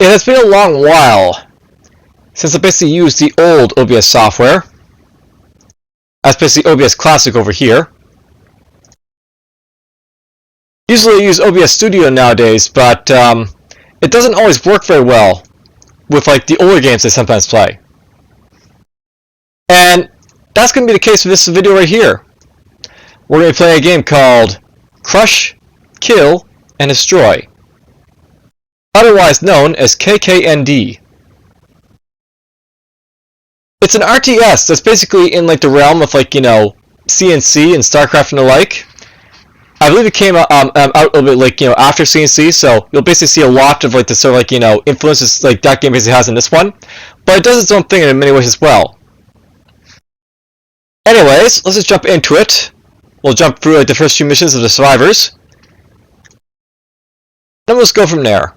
It has been a long while since I basically used the old OBS software. That's basically OBS Classic over here. Usually I use OBS Studio nowadays, but it doesn't always work very well with like the older games I sometimes play. And that's going to be the case with this video right here. We're going to play a game called Krush, Kill, and Destroy, otherwise known as KKND. It's an RTS that's basically in like the realm of like, you know, CNC and Starcraft and the like. I believe it came out a little bit like, you know, after CNC, so you'll basically see a lot of like the sort of like, you know, influences like that game basically has in this one. But it does its own thing in many ways as well. Anyways, let's just jump into it. We'll jump through like the first few missions of the survivors. Then let's go from there.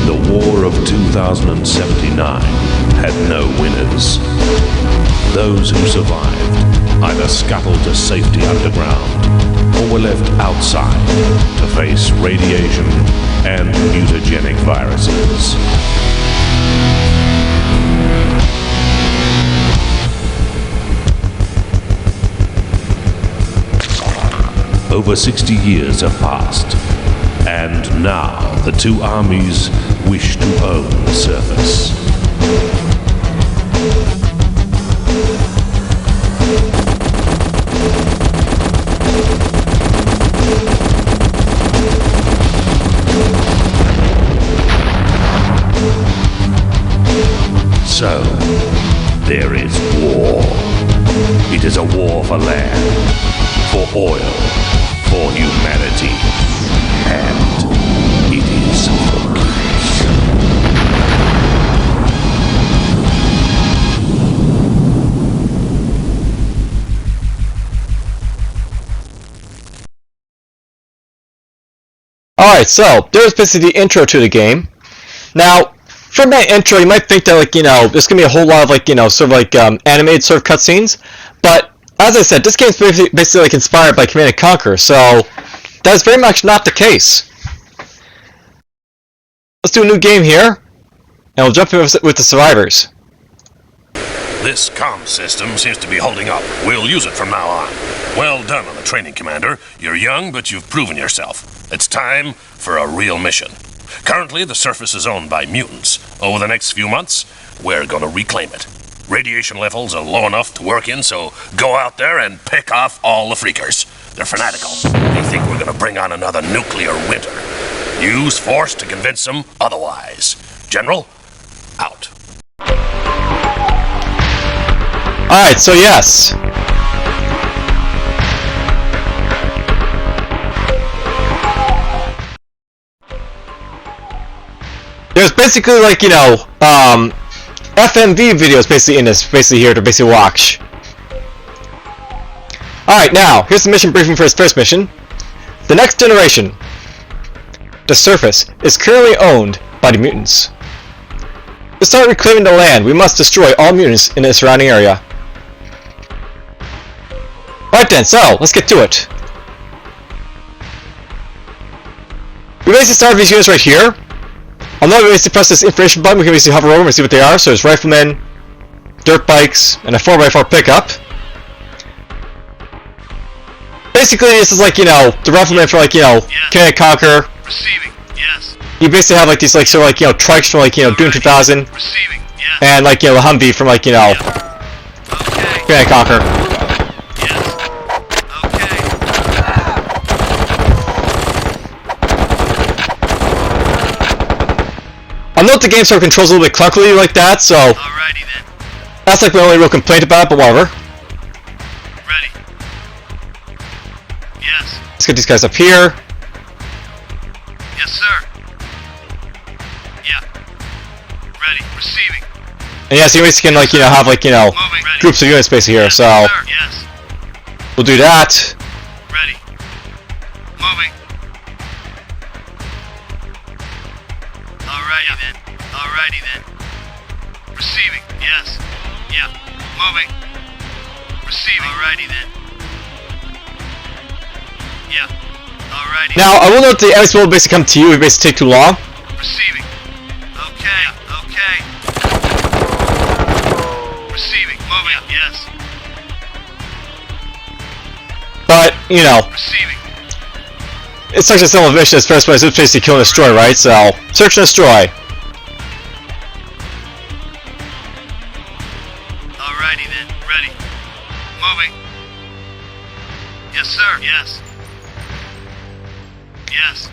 The War of 2079 had no winners. Those who survived either scuttled to safety underground or were left outside to face radiation and mutagenic viruses. Over 60 years have passed, and now the two armies wish to own the surface. So, there is war. It is a war for land, for oil, for humanity, and it is for keeps. Alright, so there's basically the intro to the game. Now, from that intro, you might think that, like, you know, there's gonna be a whole lot of, like, you know, sort of like animated sort of cutscenes, but as I said, this game's basically like inspired by Command & Conquer, so that's very much not the case. Let's do a new game here, and we'll jump in with the survivors. This comm system seems to be holding up. We'll use it from now on. Well done on the training, Commander. You're young, but you've proven yourself. It's time for a real mission. Currently, the surface is owned by mutants. Over the next few months, we're gonna reclaim it. Radiation levels are low enough to work in, so go out there and pick off all the freakers. They're fanatical. They think we're gonna bring on another nuclear winter. Use force to convince them otherwise. General, out. Alright, so yes. There's basically like, you know, FMV videos basically in this, basically here to basically watch. Alright, now, here's the mission briefing for his first mission. The next generation. The surface is currently owned by the mutants. To start reclaiming the land, we must destroy all mutants in the surrounding area. Right then, so, let's get to it. We basically start with these units right here. I'll now basically press this information button. We can basically hover over and see what they are. So there's riflemen, dirt bikes, and a 4x4 pickup. Basically, this is like, you know, the rifleman for like, you know, Command & Conquer. Receiving. Yes. You basically have like these like sort of like, you know, trikes from like, you know, Doom 2000. Receiving. Yes. And like, you know, the Humvee from like, you know, Okay. Command & Conquer. Yes. Okay. I know the game sort of controls a little bit clunkily like that, so Alrighty then. that's like my only real complaint about it, but whatever. Ready. Yes. Let's get these guys up here. Yes, sir. Yeah. Ready. Receiving. And yeah, so you basically can like, you know, have like, you know, Moving. Ready. groups of units basically here, Yes, so sir. Yes. we'll do that. Ready. Moving. Alrighty then. Alrighty then. Receiving. Yes. Yeah. Moving. Receiving. Alrighty then. Yeah. Alrighty. Now, I will note the enemies will basically come to you if it basically take too long. Receiving. Okay. Okay. Receiving. Moving. Yes. But, you know, Receiving. it's such a simple mission as first place, it's basically kill and destroy, right? So, search and destroy. Alrighty then. Ready. Moving. Yes, sir. Yes. Yes.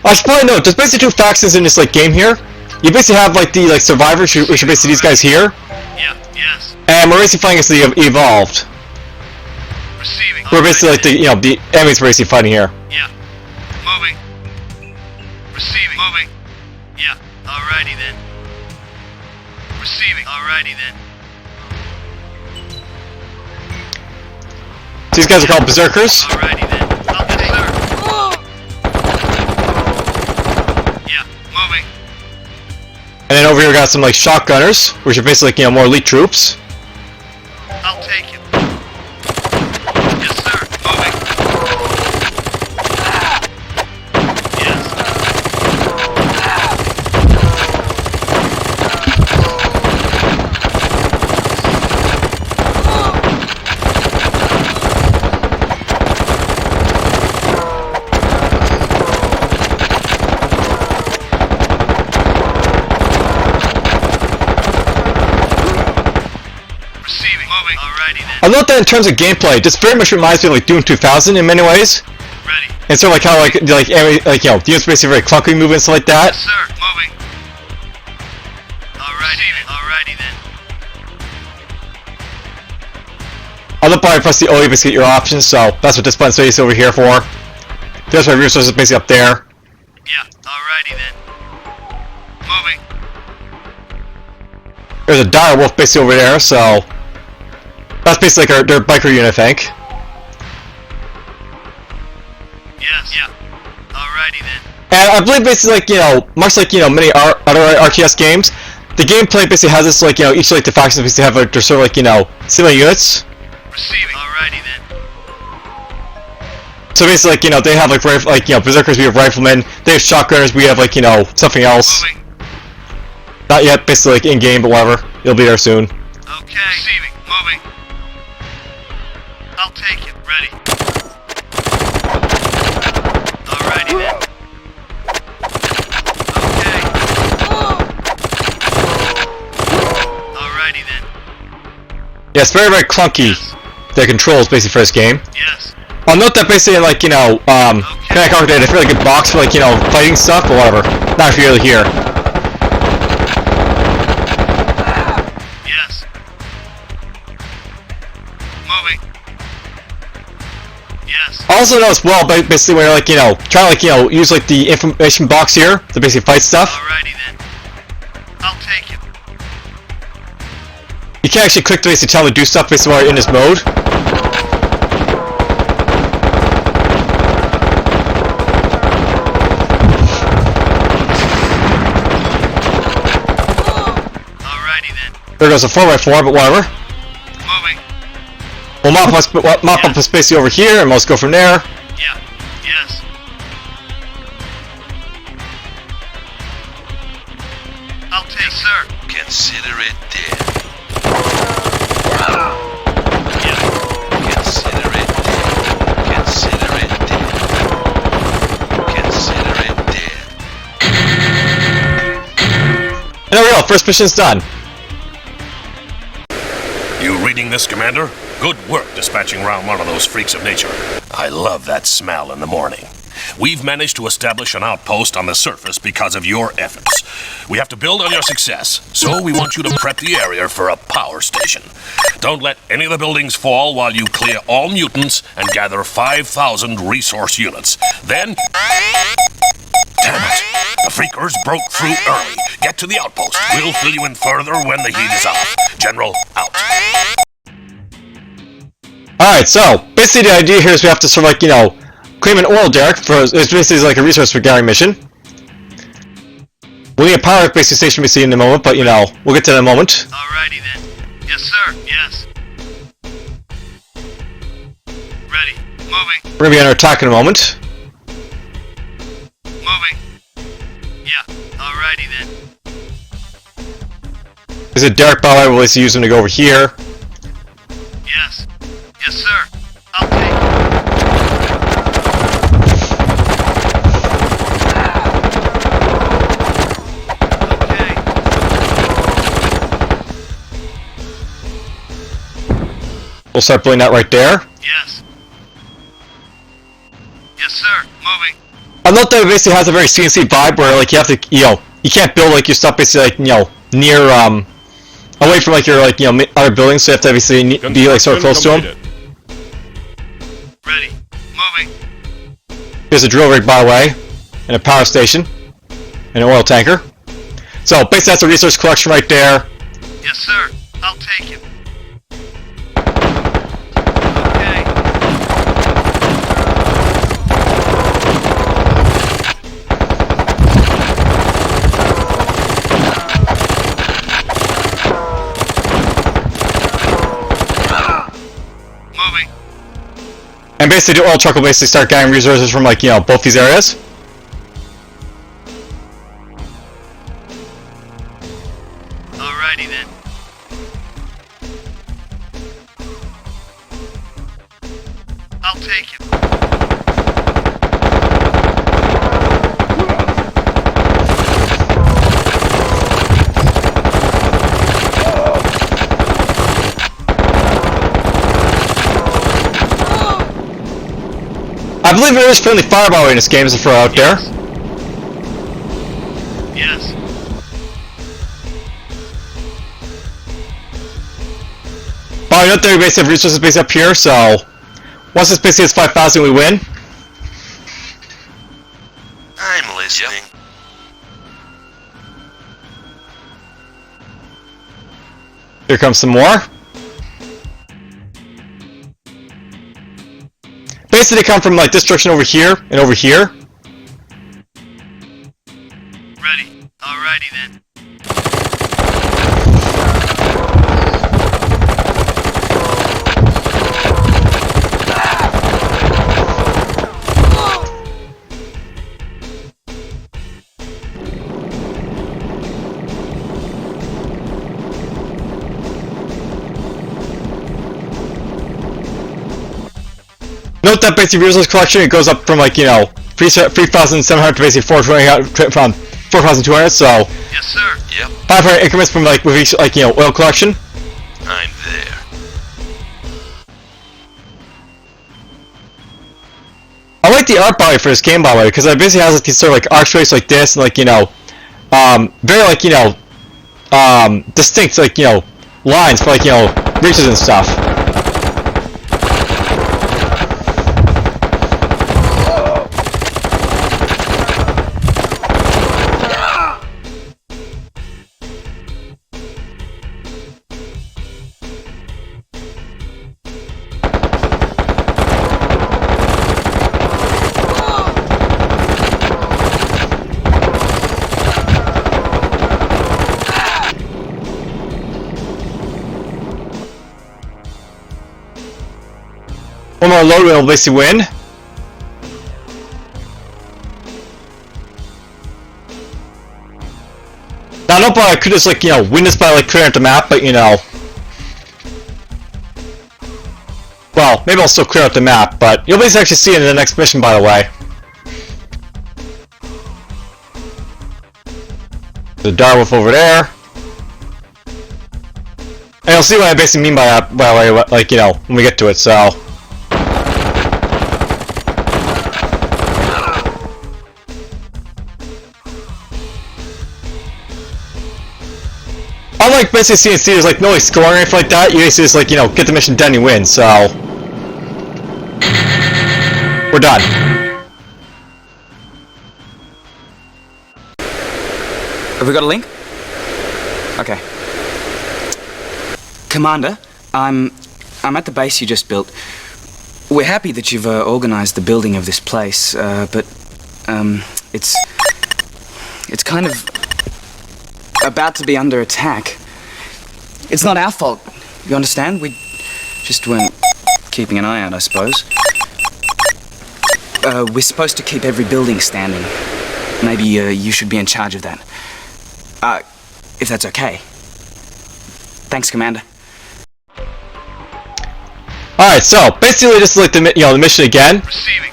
I should probably note, there's basically two factions in this like game here. You basically have like the like survivors, which are basically these guys here, Yeah. Yes. and we're basically fighting against the evolved. Receiving. We're basically like the, you know, the enemies we're basically fighting here. Yeah. Moving. Receiving. Moving. Yeah. Alrighty then. Receiving. Alrighty then. These guys are called berserkers. Alrighty then. Yes, sir. Yeah. Moving. And then over here we got some like shotgunners, which are basically like, you know, more elite troops. I'll take it. Yes, sir. Moving. Yes. Receiving. Moving. Alrighty then. I note that in terms of gameplay, this very much reminds me of like Doom 2000 in many ways. Ready. And sort of like how like you know, the units basically very clunky moving and stuff like that. Yes, sir. Moving. Alrighty. Alrighty then. I'll probably press the O to basically get your options, so that's what this button's basically over here for. There's my resources basically up there. Yeah. Alrighty then. Moving. There's a dire wolf basically over there, so that's basically like their biker unit, I think. Yes. Yeah. Alrighty then. And I believe basically like, you know, much like, you know, many other RTS games, the gameplay basically has this like, you know, each like the factions basically have like their sort of like, you know, similar units. Receiving. Alrighty then. So basically like, you know, they have like you know, berserkers, we have riflemen, they have shotgunners, we have like, you know, something else. Moving. Not yet, basically like in game, but whatever. It'll be there soon. Okay. Receiving. Moving. I'll take it. Ready. Alrighty then. Okay. Alrighty then. Yeah, it's very, very clunky. Yes. The controls basically for this game. Yes. I'll note that basically like, you know, Command & Conquer did a fairly good box for like, you know, fighting stuff, but whatever. Not really here. Yes. Moving. Yes. I also know as well, basically when you're like, you know, trying to like, you know, use like the information box here to basically fight stuff. Alrighty then. I'll take it. You can't actually click to basically tell them to do stuff basically while you're in this mode. Alrighty then. There goes a 4x4, but whatever. Moving. We'll mop up a space over here, and let's go from there. Yeah. Yes. Yes, sir. Consider it dead. Yes. Consider it dead. Consider it dead. Consider it dead. And there we go, first mission's done. You reading this, Commander? Good work dispatching around one of those freaks of nature. I love that smell in the morning. We've managed to establish an outpost on the surface because of your efforts. We have to build on your success, so we want you to prep the area for a power station. Don't let any of the buildings fall while you clear all mutants and gather 5,000 resource units. Then... Damn it! The freakers broke through early. Get to the outpost. We'll fill you in further when the heat is off. General, out. Alright, so, basically the idea here is we have to sort of like, you know, claim an oil derrick for, it's basically like a resource for gathering mission. We'll need a power basic station we see in a moment, but you know, we'll get to that in a moment. Alrighty then. Yes, sir. Yes. Ready. Moving. We're gonna be under attack in a moment. Moving. Yeah. Alrighty then. There's a derrick by the way, we'll basically use them to go over here. Yes. Yes, sir. I'll take it. Okay. We'll start building that right there. Yes. Yes, sir. Moving. I note that it basically has a very CNC vibe where like you have to, you know, you can't build like your stuff basically like, you know, near, away from like your like, you know, other buildings, so you have to obviously be like sort of close to them. Ready. Moving. There's a drill rig by the way, and a power station, and an oil tanker. So basically that's a resource collection right there. Yes, sir. I'll take it. Okay. Moving. And basically the oil truck will basically start getting resources from like, you know, both these areas. Alrighty then. I'll take it. I believe there is friendly fire by the way in this game, as a throw out there. Yes. But I know that we basically have resources based up here, so once this basically hits 5,000 we win. I'm listening. Here comes some more. Basically they come from like this direction over here and over here. Ready. Alrighty then. Note that basically resource collection, it goes up from like, you know, 3,700 to basically 4,200, so Yes, sir. Yep. 500 increments from like with each like, you know, oil collection. I'm there. I like the art body for this game by the way, because it basically has like these sort of like archways like this and like, you know, very like, you know, distinct like, you know, lines for like, you know, reaches and stuff. One more load will basically win. Now thought I could just, like, you know, win this by, like, clearing out the map, but, you know... Well, maybe I'll still clear out the map, but you'll basically actually see it in the next mission, by the way. The Darwolf over there. And you'll see what I basically mean by that, by the way, like, you know, when we get to it, so... Unlike basically CNC, there's like no like, scoring or anything like that. You basically just like, you know, get the mission done and you win, so... We're done. Have we got a link? Okay. Commander, I'm at the base you just built. We're happy that you've organized the building of this place, but it's kind of about to be under attack. It's not our fault, you understand? We just weren't keeping an eye out, I suppose. We're supposed to keep every building standing. Maybe you should be in charge of that. If that's okay. Thanks, Commander. Alright, so basically this is like the the mission again. Receiving.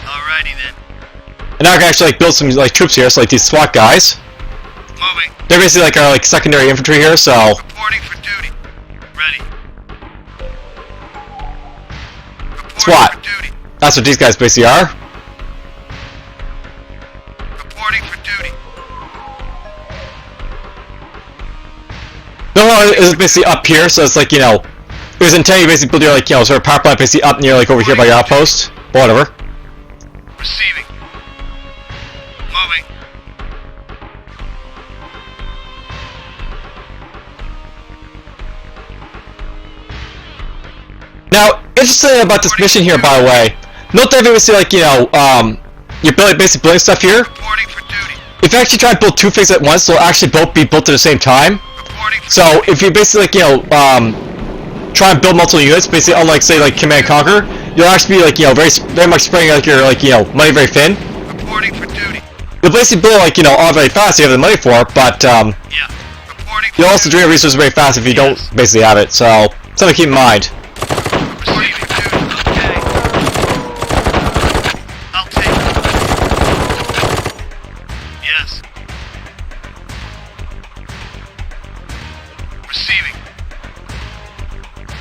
Alrighty then. And now I can actually like build some like troops here, so like these SWAT guys. Moving. They're basically like our like secondary infantry here, so Reporting for duty. Ready. Reporting SWAT. for duty. That's what these guys basically are. Reporting for duty. The one is basically up here, so it's like, you know, it was intended to basically build your like, you know, sort of power plant basically up near like over here by your outpost. But whatever. Receiving. Moving. Now, interesting about this mission here, by the way, note that obviously, like, you know, you're basically building stuff here. Reporting for duty. If you actually try to build two things at once, they'll actually both be built at the same time. Reporting for So, if you basically, like, you know, try and build multiple units, basically, unlike, say, like, Command & Conquer, you'll actually be, like, you know, very much spreading, like, your, like, you know, money very thin. reporting for duty. You'll basically build, like, you know, all very fast if you have the money for it, but, Yeah. Reporting for you'll also drain resources very fast if you don't basically have it, so, something to keep in mind. Receiving duty. Okay. I'll take it. Yes. Receiving.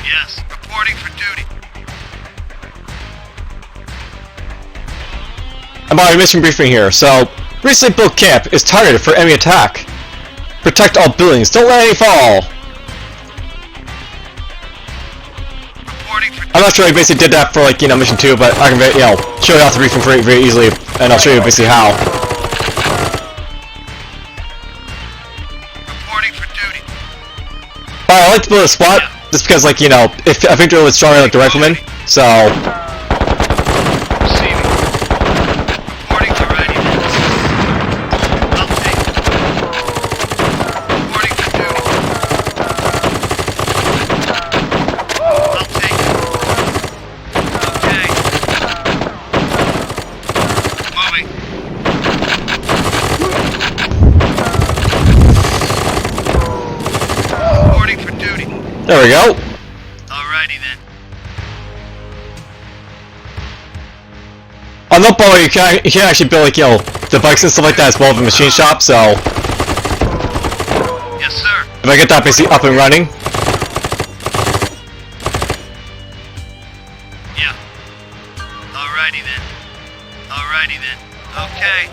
Yes. Reporting for duty. I'm on a mission briefing here, so, recently built camp is targeted for enemy attack. Protect all buildings, don't let any fall! Reporting for I'm not sure I basically did that for, like, you know, mission 2, but I can, you know, show you off the briefing very, very easily, and I'll show you basically how. reporting for duty. But I like to build a SWAT, just because, like, you know, if I think they're a little stronger like the riflemen, so... Receiving. Reporting to readiness. I'll take it. Reporting for duty. I'll take it. Okay. Moving. Reporting for duty. There we go. Alrighty then. On the boat, you can actually build, like, you know, the bikes and stuff like that as well as a machine shop, so... Yes, sir. If I get that basically up and running... Yeah. Alrighty then. Alrighty then. Okay.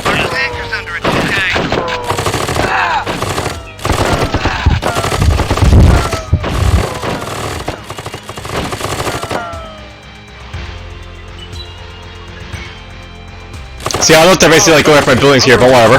Our tanker's under attack. See, I don't know if they're basically, like, going after my buildings here, but whatever.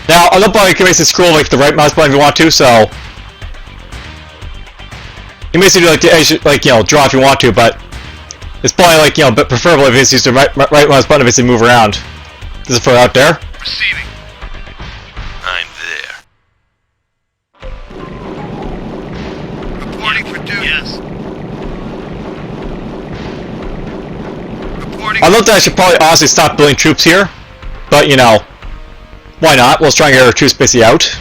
Now, on the bottom, you can basically scroll like the right mouse button if you want to, so... You basically do like the edge, like, you know, draw if you want to, but... It's probably like, you know, but preferable if you use the right mouse button to basically move around. This is for out there. Receiving. I'm there. Reporting for duty. Yes. Reporting. I looked at I should probably honestly stop building troops here, but you know, why not? Let's try and get our troops basically out.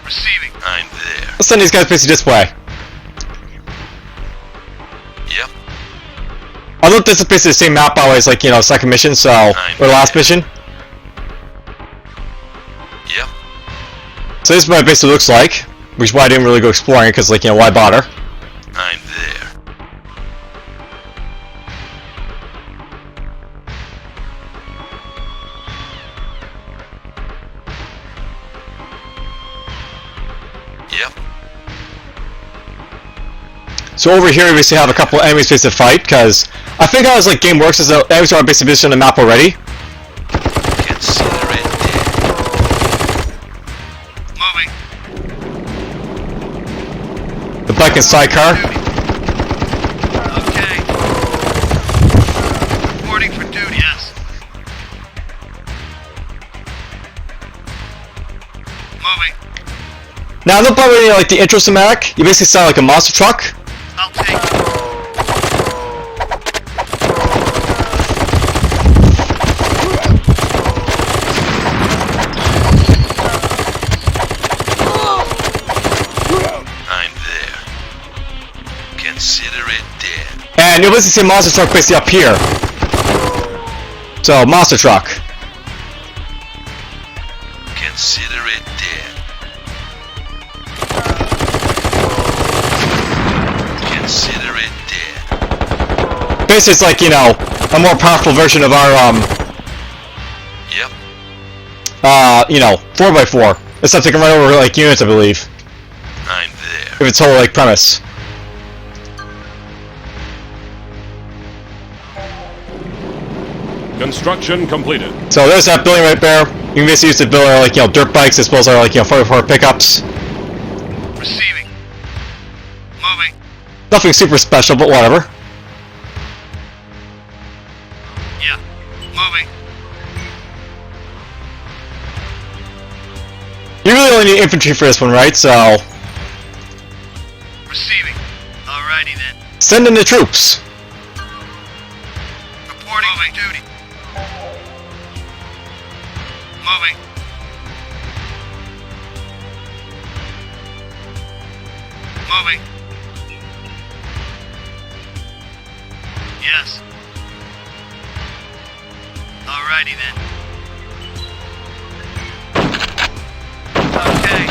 Receiving. I'm there. Let's send these guys basically this way. Yep. I looked this is basically the same map always, like, you know, second mission, so, or the last mission. Yep. So this is what it basically looks like, which is why I didn't really go exploring, because, like, you know, why bother? I'm there. Yep. So over here we basically have a couple enemies basically to fight, because I think how this like game works is that enemies are basically visited on the map already. Consider it dead. Moving. The bike and sidecar. Okay. Reporting for duty. Yes. Moving. Now look probably like the intro cinematic, you basically sound like a monster truck. I'll take it. I'm there. Consider it dead. And you'll basically see a monster truck basically up here. So, monster truck. Consider it dead. Consider it dead. Basically it's like, you know, a more powerful version of our, Yep. you know, 4x4. Except they can run over, like, units, I believe. I'm there. If it's whole, like, premise. Construction completed. So there's that building right there. You can basically use it to build, like, you know, dirt bikes as well as our, like, you know, 4x4 pickups. Receiving. Moving. Nothing super special, but whatever. Yeah. Moving. You really only need infantry for this one, right? So, Receiving. Alrighty then. send in the troops. Reporting for duty. Moving. Moving. Yes. Alrighty then. Okay.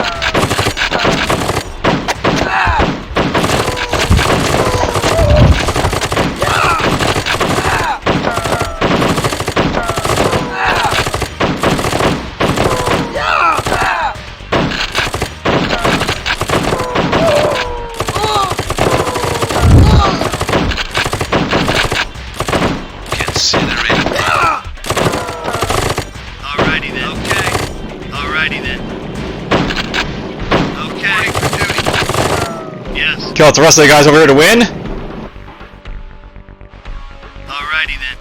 Consider it dead. Alrighty then. Okay. Alrighty then. Okay. For duty. Yes. Kill out the rest of the guys over here to win. Alrighty then.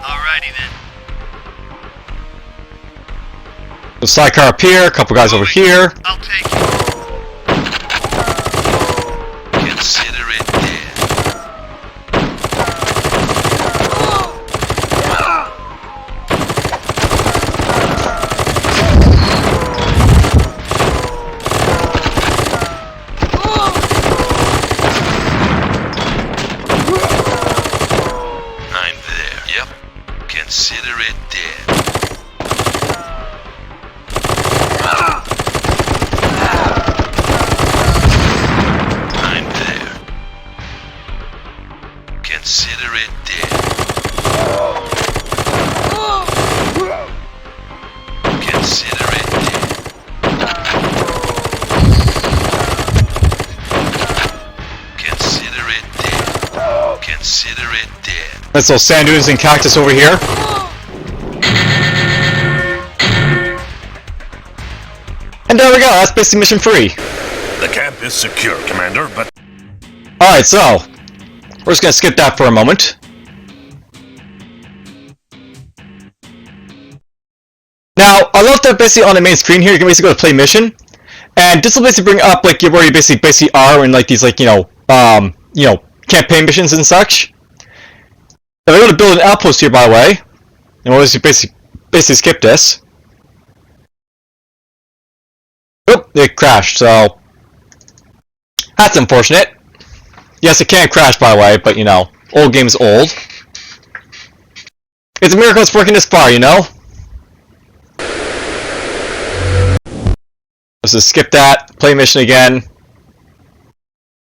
Alrighty then. The sidecar up here, a couple guys over here. I'll take it. Consider it dead. I'm there. Yep. Consider it dead. I'm there. Consider it dead. Consider it dead. Consider it dead. Consider it dead. That's those sand dunes and cactus over here. there we go. That's basically mission 3. The camp is secure, Commander, but Alright, so we're just gonna skip that for a moment. Now, I love that basically on the main screen here, you can basically go to play mission, and this will basically bring up like where you basically are in like these like campaign missions and such. If I go to build an outpost here, by the way, and we'll basically skip this. Oop, it crashed, so that's unfortunate. Yes, it can crash, by the way, but you know, old game's old. It's a miracle it's working this far, you know? Let's just skip that, play mission again.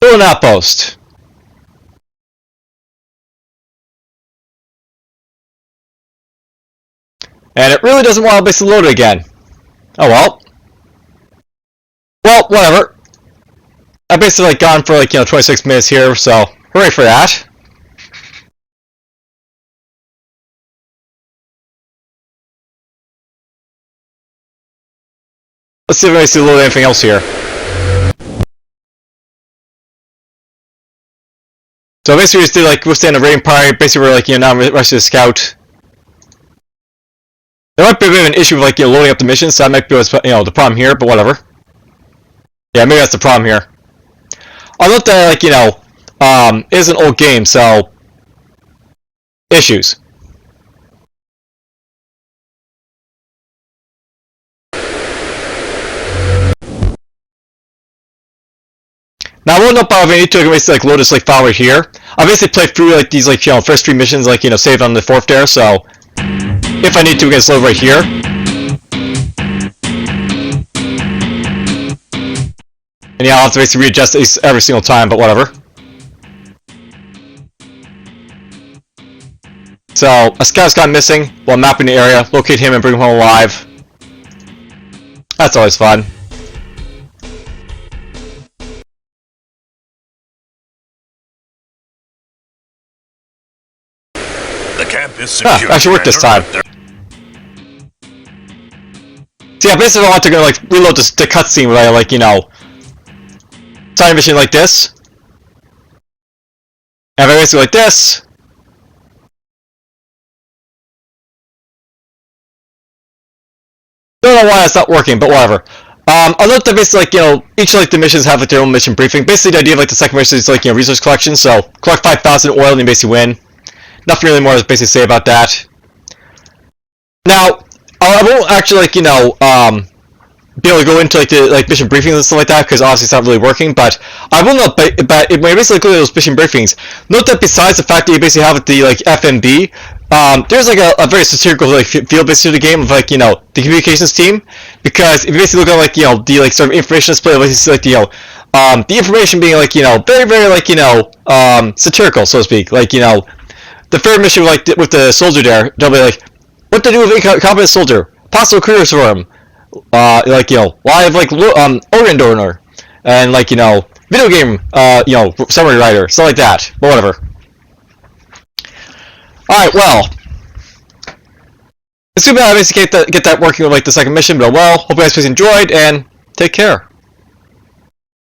Build an outpost. And it really doesn't want to basically load it again. Oh well. Well, whatever. I've basically like gone for like 26 minutes here, so hooray for that. Let's see if I see load anything else here. So basically we just did like withstand a raiding party, basically we're like now rushing the scout. There might be a bit of an issue with like loading up the missions, so that might be what's the problem here, but whatever. Yeah, maybe that's the problem here. I looked at like it is an old game, so issues. Now I won't know if I need to basically like load this like file right here. I basically played through like these like first 3 missions like saved on the 4th there, so if I need to, we can just load right here. And yeah, I'll have to basically readjust these every single time, but whatever. So, a scout's gone missing while mapping the area. Locate him and bring him home alive. That's always fun. the camp is secure. Actually worked this time. So yeah, basically I want to go like reload the cutscene where I like time mission like this. And if I basically like this. Don't know why that's not working, but whatever. I looked at basically each like the missions have like their own mission briefing. Basically the idea of like the second mission is like resource collection, so collect 5,000 oil and you basically win. Nothing really more to basically say about that. Now, I won't actually be able to go into the mission briefings and stuff like that because obviously it's not really working. But I will note, but when you basically look at those mission briefings, note that besides the fact that you basically have the FMB, there's like a very satirical feel basically to the game of the communications team, because if you basically look at the sort of information display, the information being very very satirical, so to speak. The third mission with the soldier there, they'll be like, what to do with incompetent soldier? Possible careers for him. Live organ donor, and video game summary writer, stuff like that. But whatever. Alright, well, it's too bad I basically get that working with the second mission, but well, hope you guys enjoyed, and take care.